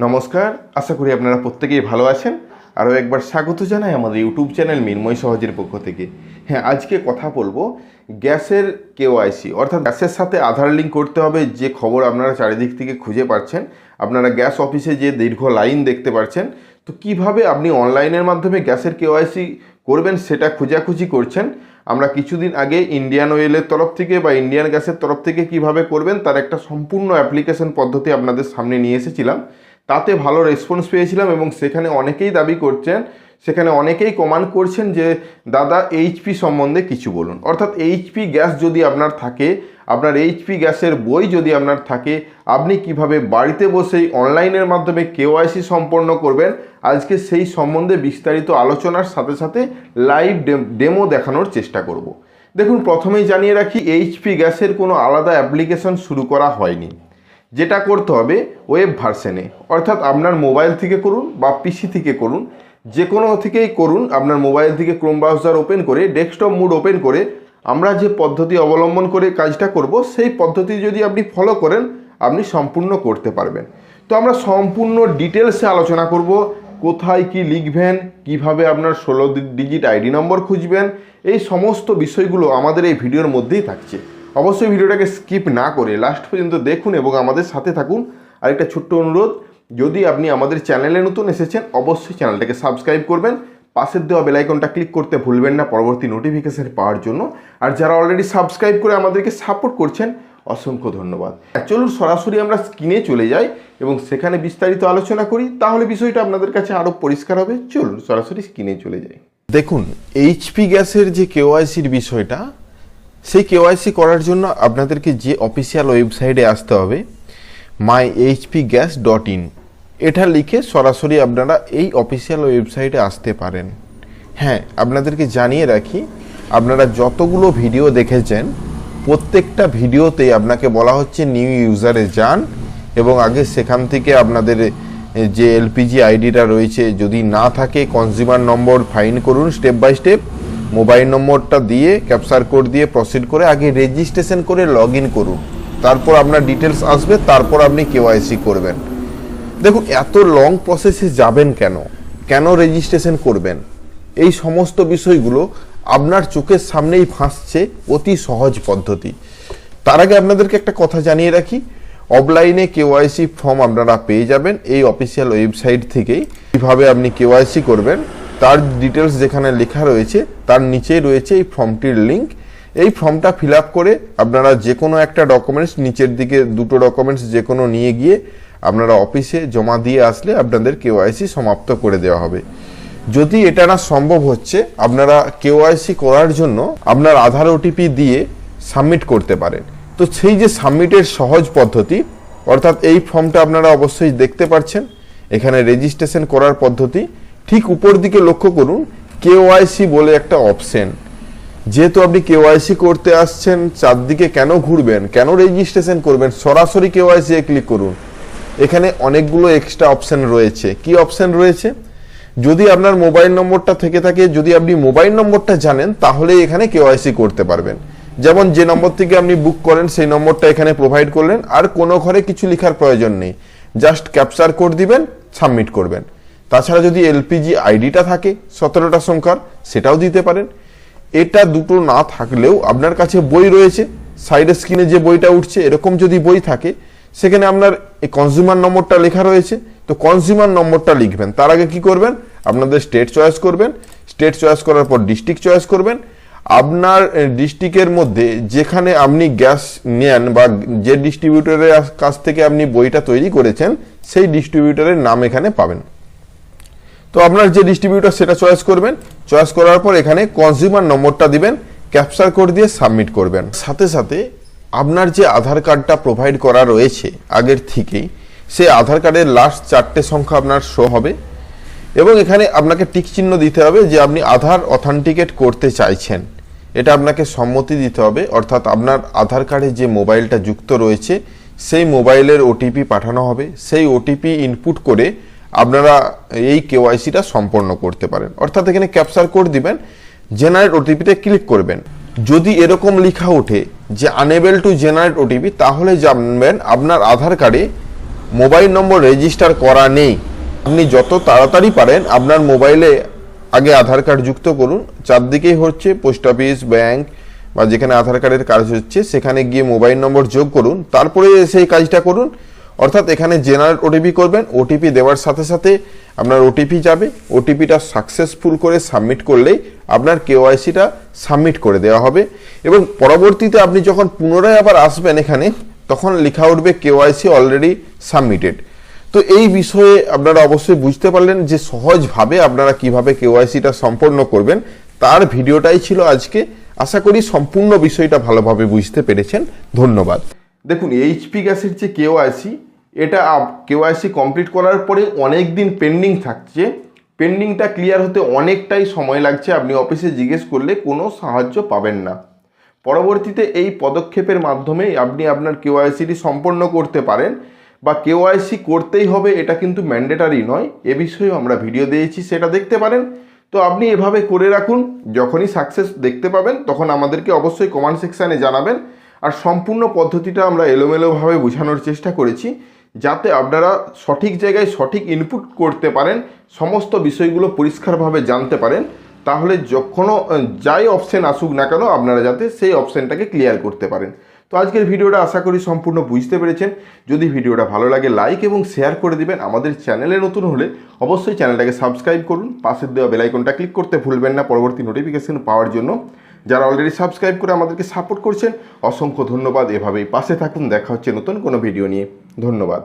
নমস্কার, আশা করি আপনারা প্রত্যেকেই ভালো আছেন। আরও একবার স্বাগত জানাই আমাদের ইউটিউব চ্যানেল মিনময় সহজের পক্ষ থেকে। হ্যাঁ, আজকে কথা বলবো গ্যাসের কেওআইসি, অর্থাৎ গ্যাসের সাথে আধার লিঙ্ক করতে হবে যে খবর আপনারা চারিদিক থেকে খুঁজে পাচ্ছেন। আপনারা গ্যাস অফিসে যে দীর্ঘ লাইন দেখতে পাচ্ছেন, তো কিভাবে আপনি অনলাইনের মাধ্যমে গ্যাসের কেওআইসি করবেন সেটা খোঁজাখুঁজি করছেন। আমরা কিছুদিন আগে ইন্ডিয়ান অয়েলের তরফ থেকে বা ইন্ডিয়ান গ্যাসের তরফ থেকে কিভাবে করবেন তার একটা সম্পূর্ণ অ্যাপ্লিকেশন পদ্ধতি আপনাদের সামনে নিয়ে এসেছিলাম। তাতে ভালো রেসপন্স পেয়েছিলাম এবং সেখানে অনেকেই দাবি করছেন, সেখানে অনেকেই কমেন্ট করছেন যে দাদা এইচপি সম্বন্ধে কিছু বলুন। অর্থাৎ এইচপি গ্যাস যদি আপনার থাকে, আপনার এইচপি গ্যাসের বই যদি আপনার থাকে, আপনি কিভাবে বাড়িতে বসেই অনলাইনের মাধ্যমে কেওআইসি সম্পন্ন করবেন, আজকে সেই সম্বন্ধে বিস্তারিত আলোচনার সাথে সাথে লাইভ ডেমো দেখানোর চেষ্টা করব। দেখুন, প্রথমেই জানিয়ে রাখি, এইচপি গ্যাসের কোনো আলাদা অ্যাপ্লিকেশন শুরু করা হয়নি। যেটা করতে হবে ওয়েব ভার্সনে, অর্থাৎ আপনার মোবাইল থেকে করুন বা পিসি থেকে করুন, যে কোনো থেকেই করুন। আপনার মোবাইল থেকে ক্রোম ব্রাউজার ওপেন করে ডেস্কটপ মোড ওপেন করে আমরা যে পদ্ধতি অবলম্বন করে কাজটা করব, সেই পদ্ধতি যদি আপনি ফলো করেন আপনি সম্পূর্ণ করতে পারবেন। তো আমরা সম্পূর্ণ ডিটেলসে আলোচনা করব, কোথায় কি লিখবেন, কিভাবে আপনার 16 ডিজিট আইডি নম্বর খুঁজবেন, এই সমস্ত বিষয়গুলো আমাদের এই ভিডিওর মধ্যেই থাকছে। অবশ্যই ভিডিওটাকে স্কিপ না করে লাস্ট পর্যন্ত দেখুন এবং আমাদের সাথে থাকুন। আরেকটা ছোট্ট অনুরোধ, যদি আপনি আমাদের চ্যানেলে নতুন এসেছেন অবশ্যই চ্যানেলটাকে সাবস্ক্রাইব করবেন, পাশের দেওয়া বেল আইকনটা ক্লিক করতে ভুলবেন না পরবর্তী নোটিফিকেশন পাওয়ার জন্য। আর যারা অলরেডি সাবস্ক্রাইব করে আমাদেরকে সাপোর্ট করছেন অসংখ্য ধন্যবাদ। চলুন সরাসরি আমরা স্ক্রিনে চলে যাই এবং সেখানে বিস্তারিত আলোচনা করি, তাহলে বিষয়টা আপনাদের কাছে আরও পরিষ্কার হবে। চলুন সরাসরি স্ক্রিনে চলে যাই। দেখুন, এইচপি গ্যাসের যে কেওআইসির বিষয়টা, সেই কেওআইসি করার জন্য আপনাদেরকে যে অফিসিয়াল ওয়েবসাইটে আসতে হবে myhpgas.in, এটা লিখে সরাসরি আপনারা এই অফিসিয়াল ওয়েবসাইটে আসতে পারেন। হ্যাঁ, আপনাদেরকে জানিয়ে রাখি, আপনারা যতগুলো ভিডিও দেখেছেন প্রত্যেকটা ভিডিওতে আপনাকে বলা হচ্ছে নিউ ইউজারে যান এবং আগে সেখান থেকে আপনাদের যে এলপিজি আইডিটা রয়েছে যদি না থাকে কনজিউমার নম্বর ফাইন করুন, স্টেপ বাই স্টেপ মোবাইল নম্বরটা দিয়ে ক্যাপচার কোড দিয়ে প্রসিড করে আগে রেজিস্ট্রেশন করে লগ ইন করুন, তারপর আপনার ডিটেলস আসবে, তারপর আপনি কেওআইসি করবেন। দেখুন, এত লং প্রসেসে যাবেন কেন রেজিস্ট্রেশন করবেন, এই সমস্ত বিষয়গুলো আপনার চোখের সামনেই ভাসছে অতি সহজ পদ্ধতি। তার আগে আপনাদেরকে একটা কথা জানিয়ে রাখি, অফলাইনে কেওআইসি ফর্ম আপনারা পেয়ে যাবেন এই অফিসিয়াল ওয়েবসাইট থেকেই। কীভাবে আপনি কেওআইসি করবেন তার ডিটেলস যেখানে লেখা রয়েছে তার নিচেই রয়েছে এই ফর্মটির লিঙ্ক। এই ফর্মটা ফিল আপ করে আপনারা যে কোনো একটা ডকুমেন্টস, নিচের দিকে দুটো ডকুমেন্টস যে কোনো নিয়ে গিয়ে আপনারা অফিসে জমা দিয়ে আসলে আপনাদের কেওআইসি সমাপ্ত করে দেওয়া হবে। যদি এটা না সম্ভব হচ্ছে, আপনারা কেওআইসি করার জন্য আপনার আধার ওটিপি দিয়ে সাবমিট করতে পারেন। তো সেই যে সাবমিটের সহজ পদ্ধতি, অর্থাৎ এই ফর্মটা আপনারা অবশ্যই দেখতে পাচ্ছেন, এখানে রেজিস্ট্রেশন করার পদ্ধতি। ঠিক উপর দিকে লক্ষ্য করুন, কেওআইসি বলে একটা অপশন। যেহেতু আপনি কেওআইসি করতে আসছেন, চারদিকে কেন ঘুরবেন, কেন রেজিস্ট্রেশন করবেন, সরাসরি কেওআইসি এ ক্লিক করুন। এখানে অনেকগুলো এক্সট্রা অপশন রয়েছে। কি অপশন রয়েছে? যদি আপনার মোবাইল নম্বরটা থেকে থাকে, যদি আপনি মোবাইল নম্বরটা জানেন তাহলে এখানে কেওআইসি করতে পারবেন। যেমন যে নম্বর থেকে আপনি বুক করেন সেই নম্বরটা এখানে প্রোভাইড করলেন, আর কোনো ঘরে কিছু লেখার প্রয়োজন নেই, জাস্ট ক্যাপচার কোড দিবেন, সাবমিট করবেন। তাছাড়া যদি এলপিজি আইডিটা থাকে 17টা সংখ্যার, সেটাও দিতে পারেন। এটা দুটো না থাকলেও আপনার কাছে বই রয়েছে, সাইডের স্ক্রিনে যে বইটা উঠছে এরকম যদি বই থাকে, সেখানে আপনার এই কনজিউমার নম্বরটা লেখা রয়েছে, তো কনজিউমার নম্বরটা লিখবেন। তার আগে কি করবেন, আপনাদের স্টেট চয়েস করবেন, স্টেট চয়েস করার পর ডিস্ট্রিক্ট চয়েস করবেন। আপনার ডিস্ট্রিক্টের মধ্যে যেখানে আপনি গ্যাস নেন বা যে ডিস্ট্রিবিউটরের কাছ থেকে আপনি বইটা তৈরি করেছেন সেই ডিস্ট্রিবিউটরের নাম এখানে পাবেন। তো আপনার যে ডিস্ট্রিবিউটর সেটা চয়েস করবেন, চয়েস করার পর এখানে কনজিউমার নম্বরটা দিবেন, ক্যাপচার কোড দিয়ে সাবমিট করবেন। সাথে সাথে আপনার যে আধার কার্ডটা প্রোভাইড করা রয়েছে আগের থেকেই, সেই আধার কার্ডের লাস্ট 4টে সংখ্যা আপনার শো হবে এবং এখানে আপনাকে টিক চিহ্ন দিতে হবে যে আপনি আধার অথেন্টিকেট করতে চাইছেন, এটা আপনাকে সম্মতি দিতে হবে। অর্থাৎ আপনার আধার কার্ডে যে মোবাইলটা যুক্ত রয়েছে সেই মোবাইলের ওটিপি পাঠানো হবে, সেই ওটিপি ইনপুট করে আপনারা এই কেওআইসিটা সম্পন্ন করতে পারেন। অর্থাৎ এখানে ক্যাপচার কোড দিবেন, জেনারেট ওটিপিতে ক্লিক করবেন। যদি এরকম লেখা ওঠে যে আনএবল টু জেনারেট ওটিপি, তাহলে জানবেন আপনার আধার কার্ডে মোবাইল নম্বর রেজিস্টার করা নেই, আপনি যত তাড়াতাড়ি পারেন আপনার মোবাইলে আগে আধার কার্ড যুক্ত করুন। চারদিকেই হচ্ছে পোস্ট অফিস, ব্যাংক বা যেখানে আধার কার্ডের কাজ হচ্ছে সেখানে গিয়ে মোবাইল নম্বর যোগ করুন, তারপরে সেই কাজটা করুন। অর্থাৎ এখানে জেনারেট ওটিপি করবেন, ওটিপি দেওয়ার সাথে সাথে আপনার ওটিপি যাবে, ওটিপিটা সাকসেসফুল করে সাবমিট করলেই আপনার কেওয়াইসিটা সাবমিট করে দেওয়া হবে। এবং পরবর্তীতে আপনি যখন পুনরায় আবার আসবেন এখানে, তখন লেখা উঠবে কেওয়াইসি অলরেডি সাবমিটেড। তো এই বিষয়ে আপনারা অবশ্যই বুঝতে পারলেন যে সহজভাবে আপনারা কিভাবে কেওয়াইসিটা সম্পন্ন করবেন, তার ভিডিওটাই ছিল আজকে। আশা করি সম্পূর্ণ বিষয়টা ভালোভাবে বুঝতে পেরেছেন। ধন্যবাদ। দেখুন, এইচপি গ্যাসের যে কেওয়াইসি, এটা কেওয়াইসি কমপ্লিট করার পরে অনেক দিন পেন্ডিং থাকছে। পেন্ডিংটা ক্লিয়ার হতে অনেকটাই সময় লাগছে। আপনি অফিসে জিজ্ঞেস করলে কোনো সাহায্য পাবেন না। পরবর্তীতে এই পদক্ষেপের মাধ্যমে আপনি আপনার কেওয়াইসিটি সম্পন্ন করতে পারেন, বা কেওয়াইসি করতেই হবে এটা কিন্তু ম্যান্ডেটারি নয়। এ বিষয়েও আমরা ভিডিও দিয়েছি, সেটা দেখতে পারেন। তো আপনি এভাবে করে রাখুন, যখনই সাকসেস দেখতে পাবেন তখন আমাদেরকে অবশ্যই কমেন্ট সেকশানে জানাবেন। আর সম্পূর্ণ পদ্ধতিটা আমরা এলোমেলোভাবে বোঝানোর চেষ্টা করেছি, যাতে আপনারা সঠিক জায়গায় সঠিক ইনপুট করতে পারেন, সমস্ত বিষয়গুলো পরিষ্কারভাবে জানতে পারেন। তাহলে যখনও যাই অপশান আসুক না কেন আপনারা যাতে সেই অপশানটাকে ক্লিয়ার করতে পারেন। তো আজকের ভিডিওটা আশা করি সম্পূর্ণ বুঝতে পেরেছেন। যদি ভিডিওটা ভালো লাগে লাইক এবং শেয়ার করে দিবেন। আমাদের চ্যানেলে নতুন হলে অবশ্যই চ্যানেলটাকে সাবস্ক্রাইব করুন, পাশের দেওয়া বেল আইকনটা ক্লিক করতে ভুলবেন না পরবর্তী নোটিফিকেশন পাওয়ার জন্য। যারা অলরেডি সাবস্ক্রাইব করে আমাদেরকে সাপোর্ট করছেন অসংখ্য ধন্যবাদ। এভাবেই পাশে থাকুন। দেখা হচ্ছে নতুন কোনো ভিডিও নিয়ে। ধন্যবাদ।